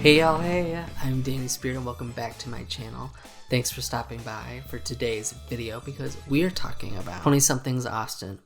Hey y'all, hey, I'm Danny Spirit and welcome back to my channel. Thanks for stopping by for today's video because we are talking about 20-somethings Austin,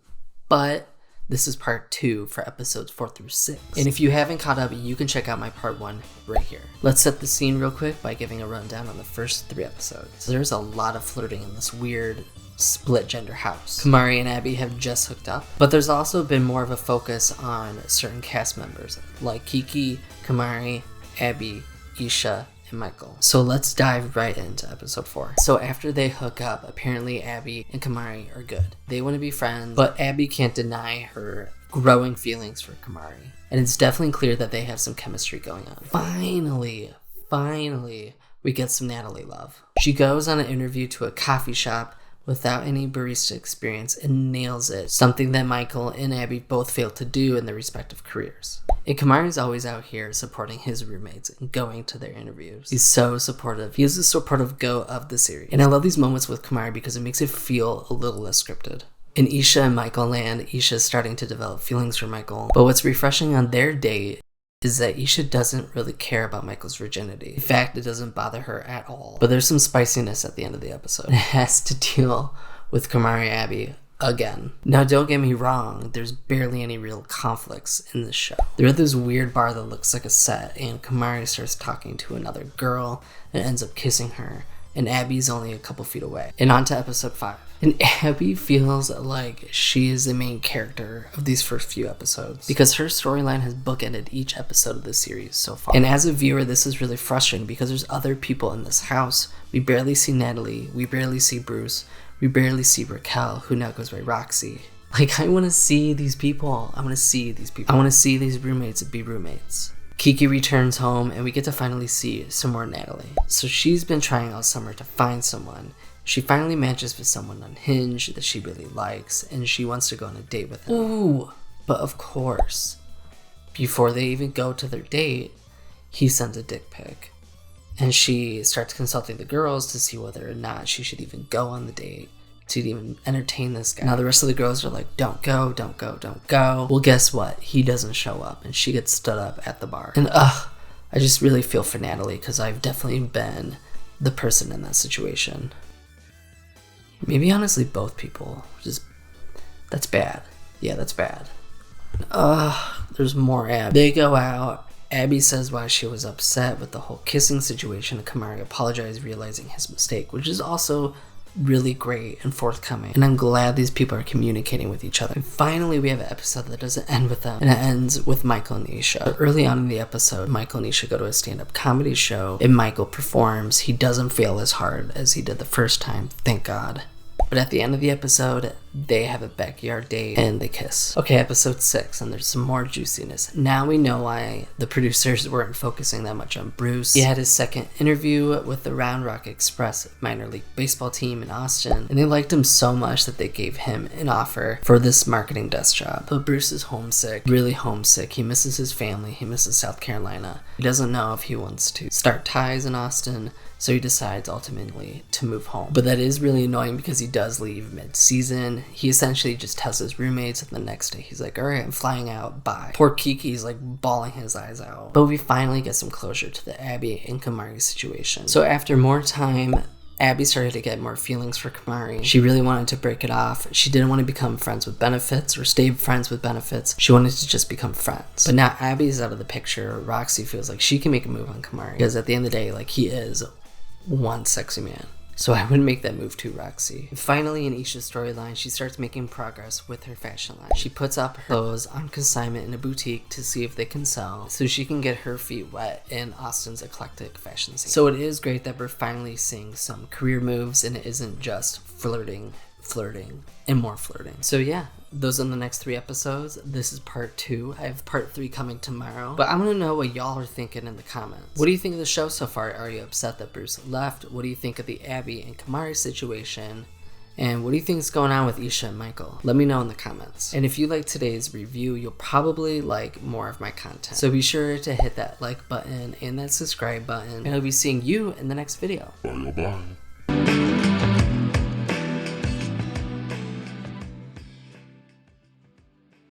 but this is part 2 for episodes 4 through 6. And if you haven't caught up, you can check out my part 1 right here. Let's set the scene real quick by giving a rundown on the first 3 episodes. So there's a lot of flirting in this weird split gender house. Kamari and Abbey have just hooked up, but there's also been more of a focus on certain cast members like Keke, Kamari, Abbey, Isha, and Michael. So let's dive right into episode 4. So after they hook up, apparently Abbey and Kamari are good. They want to be friends, but Abbey can't deny her growing feelings for Kamari. And it's definitely clear that they have some chemistry going on. Finally, we get some Natalie love. She goes on an interview to a coffee shop without any barista experience and nails it, something that Michael and Abbey both failed to do in their respective careers. And Kamari's always out here supporting his roommates and going to their interviews. He's so supportive. He is the supportive go of the series. And I love these moments with Kamari because it makes it feel a little less scripted. In Isha and Michael land, Isha's starting to develop feelings for Michael. But what's refreshing on their date is that Isha doesn't really care about Michael's virginity. In fact, it doesn't bother her at all. But there's some spiciness at the end of the episode. It has to deal with Kamari and Abbey again. Now, don't get me wrong, there's barely any real conflicts in this show. They're at this weird bar that looks like a set, and Kamari starts talking to another girl and ends up kissing her, and Abby's only a couple feet away. And on to episode 5. And Abbey feels like she is the main character of these first few episodes because her storyline has bookended each episode of the series so far. And as a viewer, this is really frustrating because there's other people in this house. We barely see Natalie, we barely see Bruce, we barely see Raquel, who now goes by Roxy. Like, I want to see these people. I want to see these roommates be roommates. Keke returns home and we get to finally see some more Natalie. So she's been trying all summer to find someone. She finally matches with someone on Hinge that she really likes, and she wants to go on a date with him. Ooh! But of course, before they even go to their date, he sends a dick pic. And she starts consulting the girls to see whether or not she should even go on the date, to even entertain this guy. Now the rest of the girls are like, don't go. Well, guess what? He doesn't show up, and she gets stood up at the bar. And I just really feel for Natalie, because I've definitely been the person in that situation. Maybe honestly both people. That's bad. Yeah, that's bad. There's more Abby. They go out. Abbey says why she was upset with the whole kissing situation, and Kamari apologized, realizing his mistake, which is also really great and forthcoming. And I'm glad these people are communicating with each other. And finally, we have an episode that doesn't end with them, and it ends with Michael and Isha. Early on in the episode, Michael and Isha go to a stand-up comedy show, and Michael performs. He doesn't fail as hard as he did the first time, thank God. But at the end of the episode, they have a backyard date and they kiss. Okay, episode 6, and there's some more juiciness. Now we know why the producers weren't focusing that much on Bruce. He had his second interview with the Round Rock Express minor league baseball team in Austin, and they liked him so much that they gave him an offer for this marketing desk job. But Bruce is homesick, really homesick. He misses his family, he misses South Carolina. He doesn't know if he wants to start ties in Austin, so he decides ultimately to move home. But that is really annoying because he does leave mid-season. He essentially just tells his roommates, and the next day he's like, all right, I'm flying out, bye. Poor Keke's like bawling his eyes out. But we finally get some closure to the Abbey and Kamari situation. So after more time, Abbey started to get more feelings for Kamari. She really wanted to break it off. She didn't want to become friends with benefits or stay friends with benefits. She wanted to just become friends. But now Abby's out of the picture. Roxy feels like she can make a move on Kamari because at the end of the day, like, he is one sexy man. So I would make that move too, Roxy. And finally, in Isha's storyline, she starts making progress with her fashion line. She puts up her clothes on consignment in a boutique to see if they can sell, so she can get her feet wet in Austin's eclectic fashion scene. So it is great that we're finally seeing some career moves, and it isn't just flirting, and more flirting. So yeah, those are the next 3 episodes. This is part 2. I have part 3 coming tomorrow. But I want to know what y'all are thinking in the comments. What do you think of the show so far? Are you upset that Bruce left? What do you think of the Abbey and Kamari situation? And what do you think is going on with Isha and Michael? Let me know in the comments. And if you like today's review, you'll probably like more of my content. So be sure to hit that like button and that subscribe button. And I'll be seeing you in the next video. Bye.